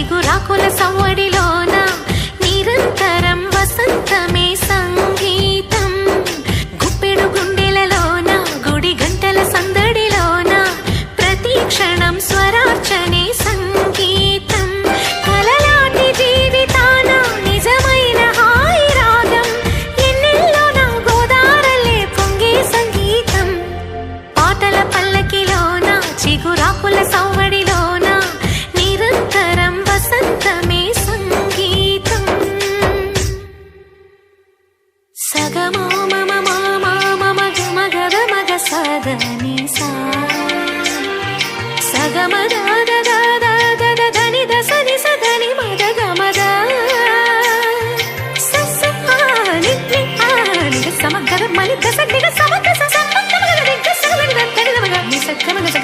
చిగురాకుల సవ్వడిలోన నిరంతరం వసంతమే సంగీతం. గుప్పెడు గుండెలలోన గుడి గంటల సందడిలోన ప్రతి క్షణం స్వరార్చనే సంగీతం. కలలాంటి జీవితాన నిజమైన హాయి రాగం ఎన్నెల్లోన గోదారల్లే పొంగే సంగీతం. పాటల పల్లకిలోన చిగురాకుల సవ్వడిలోన నిరంతరం వసంతమే సంగీతం. సగమో మమ మామ మమ గమ గద మగ సదని సా సగమ దద దద దద దని దసని సదని మద గమద సస ఆని ని ఆని సమగద మని దస నిగ సమగ స సమగ మగ నిగ సగ నిగ తని మగ ని సగ మగ